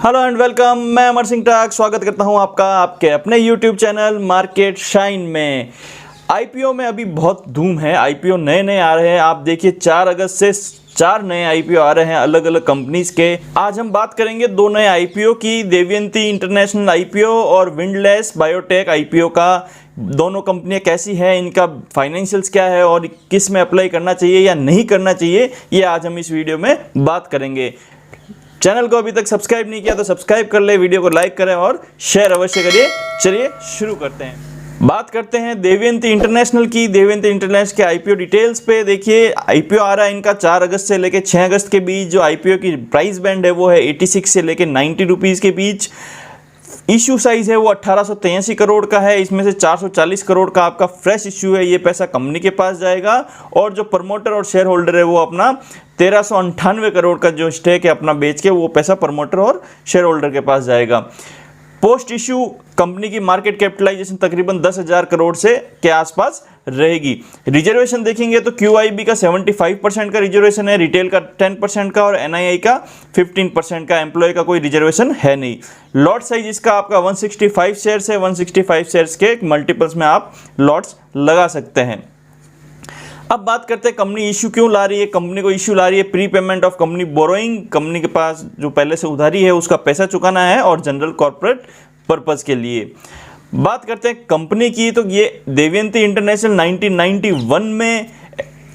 Hello and welcome. मैं अमर सिंह टाक स्वागत करता हूं आपका आपके अपने यूट्यूब चैनल मार्केट शाइन में। आईपीओ में अभी बहुत धूम है, आईपीओ नए नए आ रहे हैं। आप देखिए 4 अगस्त से 4 नए आईपीओ आ रहे हैं अलग अलग कंपनीज के। आज हम बात करेंगे 2 नए आईपीओ की, देवयंती इंटरनेशनल आईपीओ और विंडलेस बायोटेक आईपीओ का। दोनों कंपनियां कैसी हैं, इनका फाइनेंशियल्स क्या है और किस में अप्लाई करना चाहिए या नहीं करना चाहिए, ये आज हम इस वीडियो में बात करेंगे। चैनल को अभी तक सब्सक्राइब नहीं किया तो सब्सक्राइब कर ले, वीडियो को लाइक करें और शेयर अवश्य करिए। चलिए शुरू करते हैं। बात करते हैं देवयंती इंटरनेशनल की। देवयंती इंटरनेशनल के आईपीओ डिटेल्स पे देखिए, आईपीओ आ रहा है इनका 4 अगस्त से लेकर 6 अगस्त के बीच। जो आईपीओ की प्राइस बैंड है वो है 86 से लेकर 90 रुपीज़ के बीच। इशू साइज है वो 1883 करोड़ का है। इसमें से 440 करोड़ का आपका फ्रेश इश्यू है, ये पैसा कंपनी के पास जाएगा। और जो प्रमोटर और शेयर होल्डर है वो अपना 1398 करोड़ का जो स्टेक है अपना बेच के वो पैसा प्रमोटर और शेयर होल्डर के पास जाएगा। पोस्ट इश्यू कंपनी की मार्केट कैपिटलाइजेशन तकरीबन 10,000 करोड़ से के आसपास रहेगी। रिजर्वेशन देखेंगे तो QIB का 75% का रिजर्वेशन है, रिटेल का 10% का और NII का 15% का। एम्प्लॉय का कोई रिजर्वेशन है नहीं। लॉट साइज इसका आपका 165 शेयर्स है। 165 शेयर्स के मल्टीपल्स में आप लॉट्स लगा सकते हैं। अब बात करते हैं कंपनी इशू क्यों ला रही है। कंपनी को इशू ला रही है pre payment of company borrowing. Company के पास जो पहले से उधारी है उसका पैसा चुकाना है और जनरल कॉर्पोरेट पर्पस के लिए। बात करते हैं कंपनी की, तो ये देवयंती इंटरनेशनल 1991 में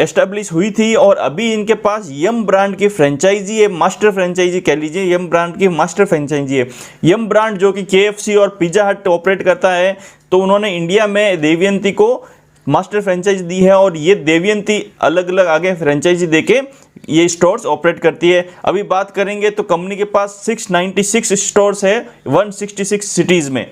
एस्टेब्लिश हुई थी और अभी इनके पास यम ब्रांड की फ्रेंचाइजी है, मास्टर फ्रेंचाइजी कह लीजिए। यम ब्रांड की मास्टर फ्रेंचाइजी है। यम ब्रांड जो कि KFC और पिज़्ज़ा हट ऑपरेट करता है, तो उन्होंने इंडिया में देवयंती को मास्टर फ्रेंचाइजी दी है और ये देवयंती अलग अलग आगे फ्रेंचाइजी देके ये स्टोर्स ऑपरेट करती है। अभी बात करेंगे तो कंपनी के पास 696 स्टोर्स है 166 सिटीज़ में।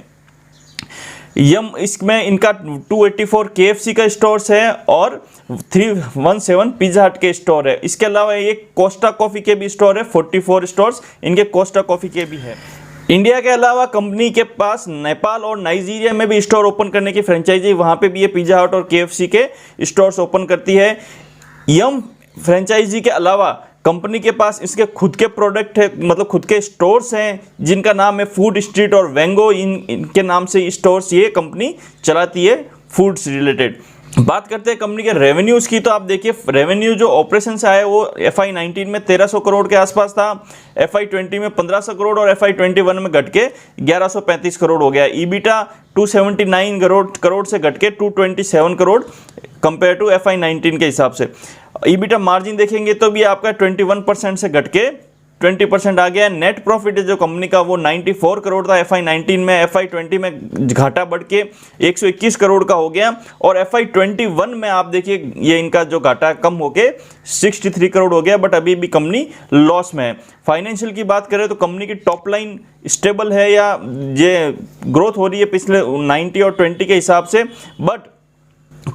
इसमें इनका 284 KFC का स्टोर्स है और 317 पिज़्ज़ा हट के स्टोर है। इसके अलावा ये कोस्टा कॉफ़ी के भी स्टोर है, 44 स्टोर्स इनके कोस्टा कॉफ़ी के भी है। इंडिया के अलावा कंपनी के पास नेपाल और नाइजीरिया में भी स्टोर ओपन करने की फ्रेंचाइजी, वहाँ पे भी ये पिज़्ज़ा हट और KFC के स्टोर्स ओपन करती है। यम फ्रेंचाइजी के अलावा कंपनी के पास इसके खुद के प्रोडक्ट है, मतलब खुद के स्टोर्स हैं जिनका नाम है फूड स्ट्रीट और वेंगो। इनके नाम से स्टोर्स ये कंपनी चलाती है फूड से रिलेटेड। बात करते हैं कंपनी के रेवेन्यूज़ की, तो आप देखिए रेवेन्यू जो ऑपरेशन से आया वो FY19 में 1300 करोड़ के आसपास था, FY20 में 1500 करोड़ और FY21 में घट के 1135 करोड़ हो गया। EBITDA 279 करोड़ से घट के 227 करोड़ कंपेयर टू FY19 के हिसाब से। EBITDA मार्जिन देखेंगे तो भी आपका 21% से घट के 20% आ गया। नेट प्रॉफिट है जो कंपनी का वो 94 करोड़ था FY19 में, FY20 में घाटा बढ़ के 121 करोड़ का हो गया और FY21 में आप देखिए ये इनका जो घाटा कम होके 63 करोड़ हो गया, बट अभी भी कंपनी लॉस में है। फाइनेंशियल की बात करें तो कंपनी की टॉप लाइन स्टेबल है या ये ग्रोथ हो रही है पिछले 90 और 20 के हिसाब से, बट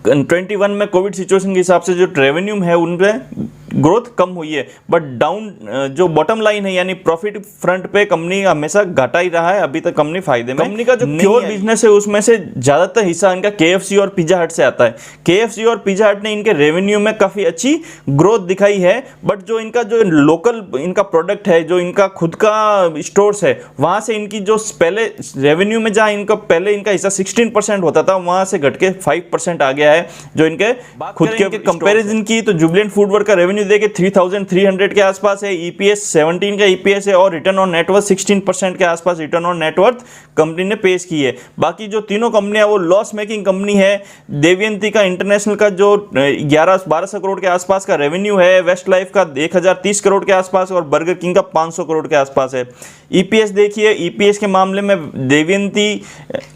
21 में कोविड सिचुएशन के हिसाब से जो रेवेन्यू है उनमें ग्रोथ कम हुई है, बट डाउन जो बॉटम लाइन है यानी प्रॉफिट फ्रंट पे कंपनी हमेशा घाटा ही रहा है। अभी तक कंपनी फायदे में। कंपनी का जो प्योर बिजनेस है उसमें से ज़्यादातर हिस्सा इनका KFC और पिज़्ज़ा हट से आता है। KFC और पिज़्ज़ा हट ने इनके रेवेन्यू में काफ़ी अच्छी ग्रोथ दिखाई है, बट जो इनका जो लोकल इनका प्रोडक्ट है, जो इनका खुद का स्टोर्स है, वहाँ से इनकी जो पहले रेवेन्यू में जहाँ इनका पहले इनका हिस्सा 16% होता था, वहाँ से घट के 5% आ गया है। जो इनके खुद के कंपेरिजन की तो जुबिलेंट फूडवर्क का रेवेन्यू देखे 3300 के आसपास है, EPS 17 का EPS है और रिटर्न ऑन नेटवर्थ 16% के आसपास रिटर्न ऑन नेटवर्थ कंपनी ने पेश की है। बाकी जो तीनों कंपनियां वो लॉस मेकिंग कंपनी है। देवयंती का इंटरनेशनल का जो 1100-1200 करोड़ के आसपास का रेवेन्यू है, वेस्ट लाइफ का 1030 करोड़ के आसपास और बर्गर किंग का 500 करोड़ के आसपास है। EPS देखिए, EPS के मामले में देवयंती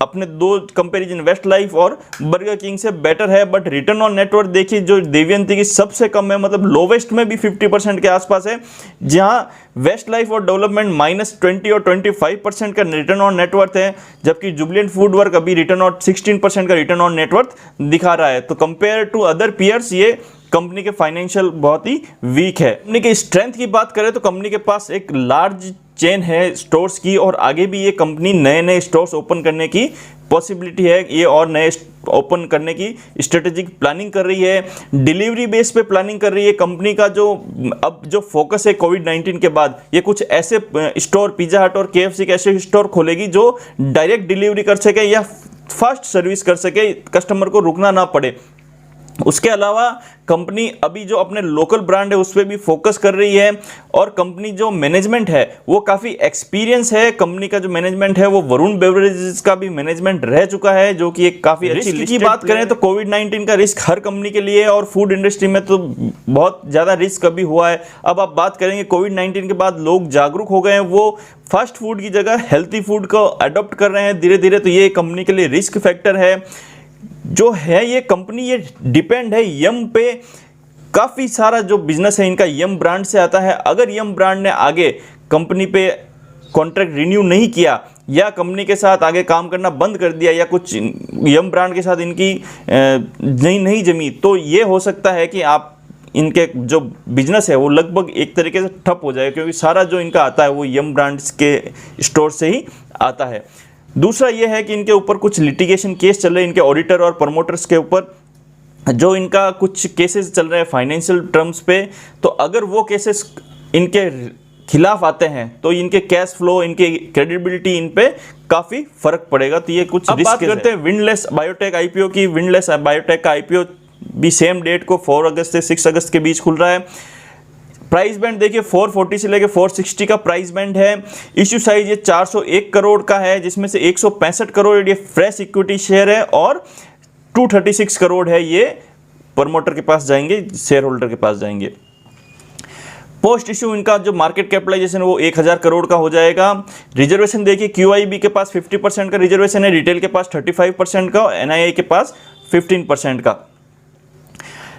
अपने 2 कंपेरिजन वेस्ट लाइफ और बर्गर किंग से बेटर है, बट रिटर्न ऑन नेटवर्थ देखिए जो देवयंती की सबसे कम है, मतलब लोवेस्ट में भी 50% के आसपास है, जहां वेस्ट लाइफ और डेवलपमेंट -20 और 25% का रिटर्न ऑन नेटवर्थ है, जबकि जुबिलेंट फूडवर्क अभी रिटर्न ऑन 16% का रिटर्न ऑन नेटवर्थ दिखा रहा है। तो कंपेयर टू अदर पीयर्स ये कंपनी के फाइनेंशियल बहुत ही वीक है। कंपनी के स्ट्रेंथ की बात करें तो कंपनी के पास एक लार्ज चेन है स्टोर्स की और आगे भी ये कंपनी नए नए स्टोर्स ओपन करने की पॉसिबिलिटी है, ये और नए ओपन करने की स्ट्रेटेजिक प्लानिंग कर रही है। डिलीवरी बेस पे प्लानिंग कर रही है। कंपनी का जो अब जो फोकस है कोविड-19 के बाद, ये कुछ ऐसे स्टोर, पिज़्ज़ा हट और KFC के ऐसे स्टोर खोलेगी जो डायरेक्ट डिलीवरी कर सके या फास्ट सर्विस कर सके, कस्टमर को रुकना ना पड़े। उसके अलावा कंपनी अभी जो अपने लोकल ब्रांड है उस पर भी फोकस कर रही है, और कंपनी जो मैनेजमेंट है वो काफ़ी एक्सपीरियंस है। कंपनी का जो मैनेजमेंट है वो वरुण बेवरेजेस का भी मैनेजमेंट रह चुका है, जो कि एक काफ़ी अच्छी रिस्क की बात करें तो कोविड-19 का रिस्क हर कंपनी के लिए और फूड इंडस्ट्री में तो बहुत ज़्यादा रिस्क अभी हुआ है। अब आप बात करेंगे कोविड-19 के बाद लोग जागरूक हो गए हैं, वो फास्ट फूड की जगह हेल्थी फूड को अडॉप्ट कर रहे हैं धीरे धीरे, तो ये कंपनी के लिए रिस्क फैक्टर है जो है। ये कंपनी ये डिपेंड है यम पे, काफ़ी सारा जो बिजनेस है इनका यम ब्रांड से आता है। अगर यम ब्रांड ने आगे कंपनी पे कॉन्ट्रैक्ट रिन्यू नहीं किया या कंपनी के साथ आगे काम करना बंद कर दिया या कुछ यम ब्रांड के साथ इनकी नहीं जमी, तो ये हो सकता है कि आप इनके जो बिजनेस है वो लगभग एक तरीके से ठप हो जाए, क्योंकि सारा जो इनका आता है वो यम ब्रांड्स के स्टोर से ही आता है। दूसरा ये है कि इनके ऊपर कुछ लिटिगेशन केस चल रहे हैं, इनके ऑडिटर और प्रमोटर्स के ऊपर जो इनका कुछ केसेस चल रहे हैं फाइनेंशियल टर्म्स पे, तो अगर वो केसेस इनके खिलाफ आते हैं तो इनके कैश फ्लो, इनकी क्रेडिबिलिटी, इन पे काफ़ी फर्क पड़ेगा। तो ये कुछ रिस्क। बात करते हैं विंडलेस बायोटेक आईपीओ की। विंडलेस बायोटेक का आईपीओ भी सेम डेट को 4 अगस्त से 6 अगस्त के बीच खुल रहा है। प्राइस बैंड देखिए 440 से लेके 460 का प्राइस बैंड है। इश्यू साइज ये 401 करोड़ का है, जिसमें से 165 करोड़ ये फ्रेश इक्विटी शेयर है और 236 करोड़ है ये प्रमोटर के पास जाएंगे, शेयर होल्डर के पास जाएंगे। पोस्ट इश्यू इनका जो मार्केट कैपिटलाइजेशन वो 1000 करोड़ का हो जाएगा। रिजर्वेशन देखिए QIB के पास 50% का रिजर्वेशन है, रिटेल के पास 35% का, NII के पास 15% का।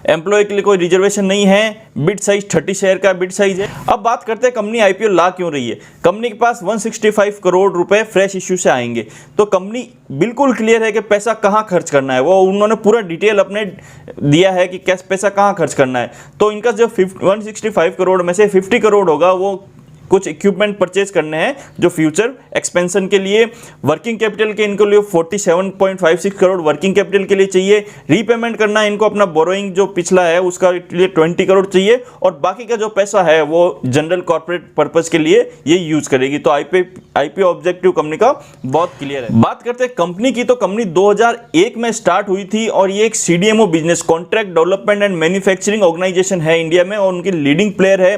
एम्प्लॉय के लिए कोई रिजर्वेशन नहीं है। बिड साइज 30 शेयर का बिड साइज है। अब बात करते हैं कंपनी IPO ला क्यों रही है। कंपनी के पास 165 करोड़ रुपए फ्रेश इश्यू से आएंगे, तो कंपनी बिल्कुल क्लियर है कि पैसा कहाँ खर्च करना है। वो उन्होंने पूरा डिटेल अपने दिया है कि कैसे पैसा कहाँ खर्च करना है। तो इनका जो 165 करोड़ में से 50 करोड़ होगा वो कुछ इक्विपमेंट परचेज करने हैं जो फ्यूचर एक्सपेंशन के लिए। वर्किंग कैपिटल के इनको लिए 47.56 करोड़ वर्किंग कैपिटल के लिए चाहिए। रीपेमेंट करना है इनको अपना बोरोइंग जो पिछला है उसका लिए 20 करोड़ चाहिए, और बाकी का जो पैसा है वो जनरल कॉर्पोरेट पर्पस के लिए ये यूज करेगी। तो IPO ऑब्जेक्टिव कंपनी का बहुत क्लियर है। बात करते हैं कंपनी की, तो कंपनी 2001 में स्टार्ट हुई थी और ये एक CDMO business, contract development and manufacturing organization है इंडिया में, और उनकी लीडिंग प्लेयर है।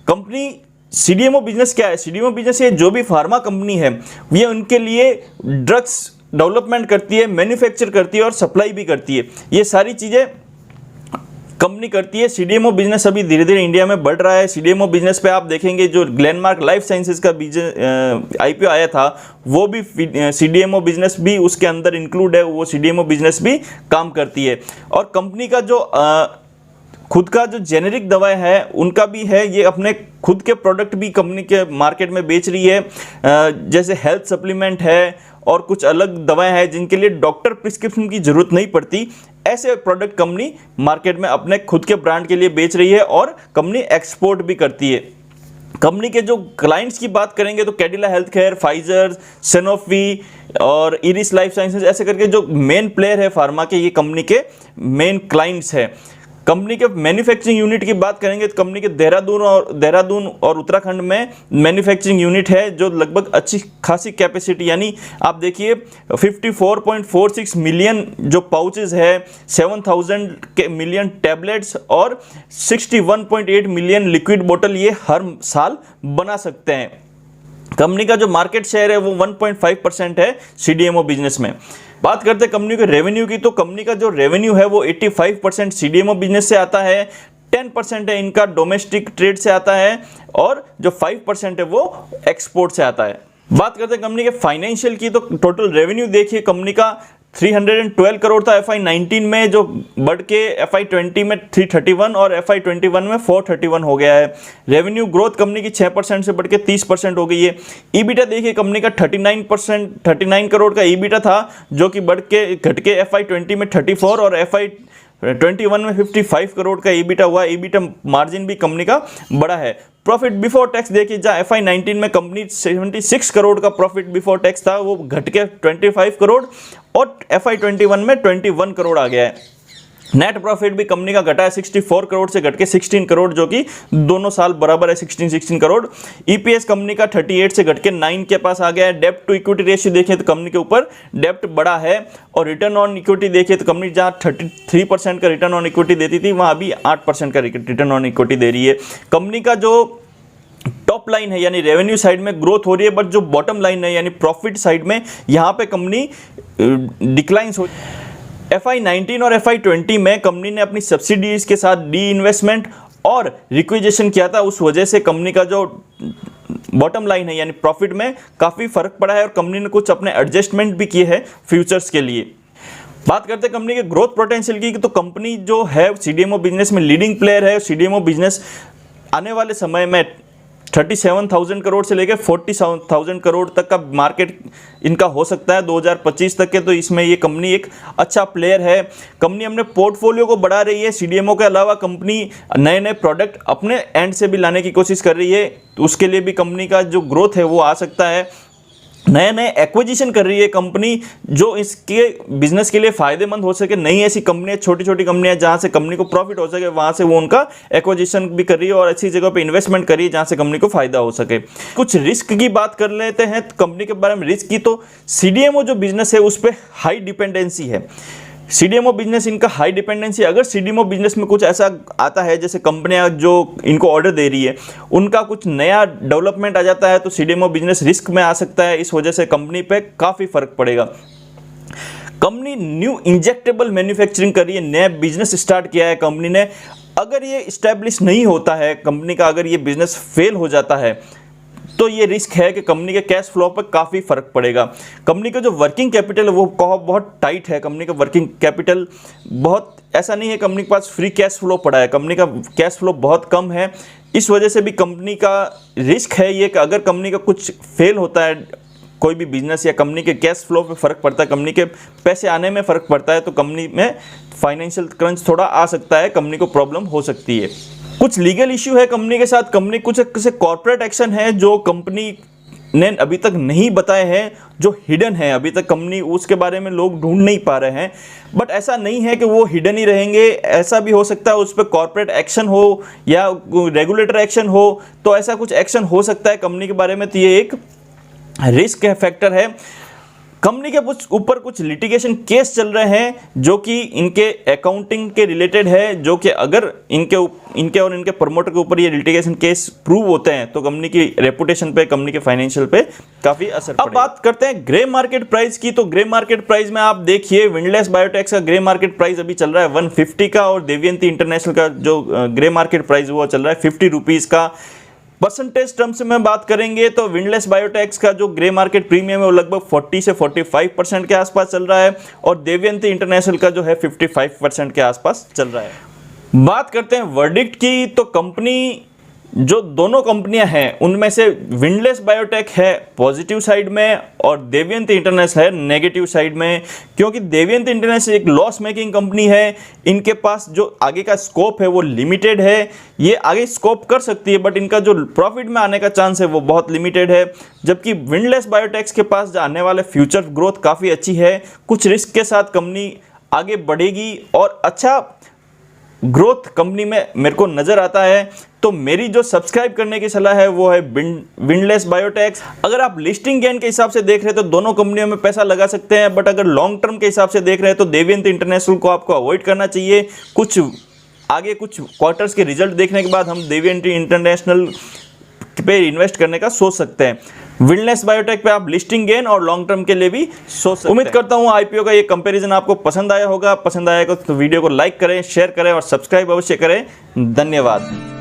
कंपनी CDMO बिजनेस क्या है? CDMO बिजनेस ये जो भी फार्मा कंपनी है ये उनके लिए ड्रग्स डेवलपमेंट करती है, मैन्युफैक्चर करती है और सप्लाई भी करती है। ये सारी चीज़ें कंपनी करती है। CDMO बिजनेस अभी धीरे धीरे इंडिया में बढ़ रहा है। CDMO बिजनेस पे आप देखेंगे जो ग्लेनमार्क लाइफ साइंसेज का IPO आया था वो भी CDMO बिजनेस भी उसके अंदर इंक्लूड है, वो CDMO बिजनेस भी काम करती है। और कंपनी का जो खुद का जो जेनेरिक दवाएं है उनका भी है, ये अपने खुद के प्रोडक्ट भी कंपनी के मार्केट में बेच रही है, जैसे हेल्थ सप्लीमेंट है और कुछ अलग दवाएं हैं जिनके लिए डॉक्टर प्रिस्क्रिप्शन की जरूरत नहीं पड़ती। ऐसे प्रोडक्ट कंपनी मार्केट में अपने खुद के ब्रांड के लिए बेच रही है और कंपनी एक्सपोर्ट भी करती है। कंपनी के जो क्लाइंट्स की बात करेंगे तो Cadila health care, Pfizer, Sanofi और इरिस लाइफ साइंसेज, ऐसे करके जो मेन प्लेयर है फार्मा के, ये कंपनी के मेन क्लाइंट्स है। कंपनी के मैन्युफैक्चरिंग यूनिट की बात करेंगे तो कंपनी के देहरादून और उत्तराखंड में मैन्युफैक्चरिंग यूनिट है जो लगभग अच्छी खासी कैपेसिटी, यानी आप देखिए 54.46 मिलियन जो पाउचेज है, 7000 के मिलियन टैबलेट्स और 61.8 मिलियन लिक्विड बोतल ये हर साल बना सकते हैं। कंपनी का जो मार्केट शेयर है वो 1.5% है CDMO बिजनेस में। बात करते हैं कंपनी के रेवेन्यू की, तो कंपनी का जो रेवेन्यू है वो 85% CDMO बिजनेस से आता है, 10% है इनका डोमेस्टिक ट्रेड से आता है और जो 5% है वो एक्सपोर्ट से आता है। बात करते हैं कंपनी के फाइनेंशियल की, तो टोटल रेवेन्यू देखिए कंपनी का 312 करोड़ था FY19 में, जो बढ़ के FY20 में 331 और FY21 में 431 हो गया है। रेवेन्यू ग्रोथ कंपनी की 6% से बढ़ के 30% हो गई है। ईबिटा देखिए कंपनी का 39 करोड़ का ईबिटा था, जो कि बढ़ के घट के FY20 में 34 और 21 में 55 करोड़ का ईबीटा हुआ। ईबीटा मार्जिन भी कंपनी का बड़ा है। प्रॉफिट बिफोर टैक्स देखिए, जहाँ FY19 में कंपनी 76 करोड़ का प्रॉफिट बिफोर टैक्स था, वो घट के 25 करोड़ और FY21 में 21 करोड़ आ गया है। नेट प्रॉफिट भी कंपनी का घटा है 64 करोड़ से घट के 16 करोड़, जो कि दोनों साल बराबर है 16 करोड़। ईपीएस कंपनी का 38 से घट के 9 के पास आ गया है। डेब्ट टू इक्विटी रेशियो देखें तो कंपनी के ऊपर डेब्ट बड़ा है, और रिटर्न ऑन इक्विटी देखिए तो कंपनी जहां 33% का रिटर्न ऑन इक्विटी देती थी, वहां अभी 8% का रिटर्न ऑन इक्विटी दे रही है। कंपनी का जो टॉप लाइन है यानी रेवेन्यू साइड में ग्रोथ हो रही है, बट जो बॉटम लाइन है यानी प्रॉफिट साइड में यहां पे कंपनी डिक्लाइंस हो। FY19 और FY20 में कंपनी ने अपनी सब्सिडीज के साथ डी इन्वेस्टमेंट और रिक्विजिशन किया था, उस वजह से कंपनी का जो बॉटम लाइन है यानी प्रॉफिट में काफ़ी फर्क पड़ा है, और कंपनी ने कुछ अपने एडजस्टमेंट भी किए हैं फ्यूचर्स के लिए। बात करते हैं कंपनी के ग्रोथ पोटेंशियल की, तो कंपनी जो है CDMO बिजनेस में लीडिंग प्लेयर है। CDMO बिजनेस आने वाले समय में 37,000 करोड़ से लेकर 40,000 करोड़ तक का मार्केट इनका हो सकता है 2025 तक के, तो इसमें ये कंपनी एक अच्छा प्लेयर है। कंपनी अपने पोर्टफोलियो को बढ़ा रही है। CDMO के अलावा कंपनी नए नए प्रोडक्ट अपने एंड से भी लाने की कोशिश कर रही है, तो उसके लिए भी कंपनी का जो ग्रोथ है वो आ सकता है। नए नए एक्विजिशन कर रही है कंपनी, जो इसके बिजनेस के लिए फायदेमंद हो सके। नई ऐसी कंपनियां, छोटी छोटी कंपनियां जहां से कंपनी को प्रॉफिट हो सके, वहां से वो उनका एक्विजिशन भी कर रही है और अच्छी जगह पे इन्वेस्टमेंट कर रही है जहां से कंपनी को फायदा हो सके। कुछ रिस्क की बात कर लेते हैं कंपनी के बारे में। रिस्क की तो CDMO जो बिजनेस है उस पर हाई डिपेंडेंसी है। CDMO बिजनेस इनका हाई डिपेंडेंसी। अगर CDMO बिजनेस में कुछ ऐसा आता है, जैसे कंपनियां जो इनको ऑर्डर दे रही है उनका कुछ नया डेवलपमेंट आ जाता है, तो CDMO बिजनेस रिस्क में आ सकता है। इस वजह से कंपनी पे काफ़ी फर्क पड़ेगा। कंपनी न्यू इंजेक्टेबल मैन्युफैक्चरिंग कर रही है, नया बिजनेस स्टार्ट किया है कंपनी ने। अगर ये इस्टेब्लिश नहीं होता है कंपनी का, अगर ये बिजनेस फेल हो जाता है, तो ये रिस्क है कि कंपनी के कैश फ्लो पर काफ़ी फर्क पड़ेगा। कंपनी का जो वर्किंग कैपिटल है वो बहुत टाइट है। कंपनी का वर्किंग कैपिटल बहुत, ऐसा नहीं है कंपनी के पास फ्री कैश फ्लो पड़ा है, कंपनी का कैश फ्लो बहुत कम है। इस वजह से भी कंपनी का रिस्क है ये कि अगर कंपनी का कुछ फेल होता है, कोई भी बिजनेस, या कंपनी के कैश फ्लो पे फ़र्क पड़ता है, कंपनी के पैसे आने में फ़र्क पड़ता है, तो कंपनी में फाइनेंशियल क्रंच थोड़ा आ सकता है, कंपनी को प्रॉब्लम हो सकती है। कुछ लीगल इश्यू है कंपनी के साथ। कंपनी कुछ कॉर्पोरेट एक्शन है जो कंपनी ने अभी तक नहीं बताए हैं, जो हिडन है अभी तक कंपनी, उसके बारे में लोग ढूंढ नहीं पा रहे हैं। बट ऐसा नहीं है कि वो हिडन ही रहेंगे, ऐसा भी हो सकता है उस पर कॉर्पोरेट एक्शन हो या रेगुलेटर एक्शन हो, तो ऐसा कुछ एक्शन हो सकता है कंपनी के बारे में। तो ये एक रिस्क फैक्टर है। कंपनी के ऊपर कुछ लिटिगेशन केस चल रहे हैं जो कि इनके अकाउंटिंग के रिलेटेड है, जो कि अगर इनके और इनके प्रमोटर के ऊपर ये लिटिगेशन केस प्रूव होते हैं तो कंपनी की रेपुटेशन पे, कंपनी के फाइनेंशियल पे काफ़ी असर पड़ेगा। अब बात करते हैं ग्रे मार्केट प्राइस की। तो ग्रे मार्केट प्राइस में आप देखिए, विंडलेस बायोटेक्स का ग्रे मार्केट प्राइस अभी चल रहा है 150 का, और देवयंती इंटरनेशनल का जो ग्रे मार्केट प्राइस वो चल रहा है 50 रुपीज़ का। परसेंटेज टर्म से मैं बात करेंगे तो विंडलेस बायोटेक्स का जो ग्रे मार्केट प्रीमियम है वो लगभग 40 से 45% के आसपास चल रहा है, और देवयंती इंटरनेशनल का जो है 55% के आसपास चल रहा है। बात करते हैं वर्डिक्ट की, तो कंपनी, जो दोनों कंपनियां हैं उनमें से विंडलेस बायोटेक है पॉजिटिव साइड में और देवयंती इंटरनेशनल है नेगेटिव साइड में, क्योंकि देवयंती इंटरनेशनल एक लॉस मेकिंग कंपनी है। इनके पास जो आगे का स्कोप है वो लिमिटेड है, ये आगे स्कोप कर सकती है बट इनका जो प्रॉफिट में आने का चांस है वो बहुत लिमिटेड है। जबकि विंडलेस बायोटेक्स के पास जो आने वाले फ्यूचर ग्रोथ काफ़ी अच्छी है, कुछ रिस्क के साथ कंपनी आगे बढ़ेगी और अच्छा ग्रोथ कंपनी में मेरे को नज़र आता है। तो मेरी जो सब्सक्राइब करने की सलाह है वो है विंडलेस बायोटेक्स। अगर आप लिस्टिंग गेन के हिसाब से देख रहे हैं तो दोनों कंपनियों में पैसा लगा सकते हैं, बट अगर लॉन्ग टर्म के हिसाब से देख रहे हैं तो देवयंती इंटरनेशनल को आपको अवॉइड करना चाहिए। कुछ आगे कुछ क्वार्टर्स के रिजल्ट देखने के बाद हम देवयंती इंटरनेशनल पे इन्वेस्ट करने का सोच सकते हैं। विंडलेस बायोटेक पे आप लिस्टिंग गेन और लॉन्ग टर्म के लिए भी सोच सकते हैं। उम्मीद करता हूं आईपीओ का ये कंपैरिजन आपको पसंद आया होगा। पसंद आएगा तो वीडियो को लाइक करें, शेयर करें और सब्सक्राइब अवश्य करें। धन्यवाद।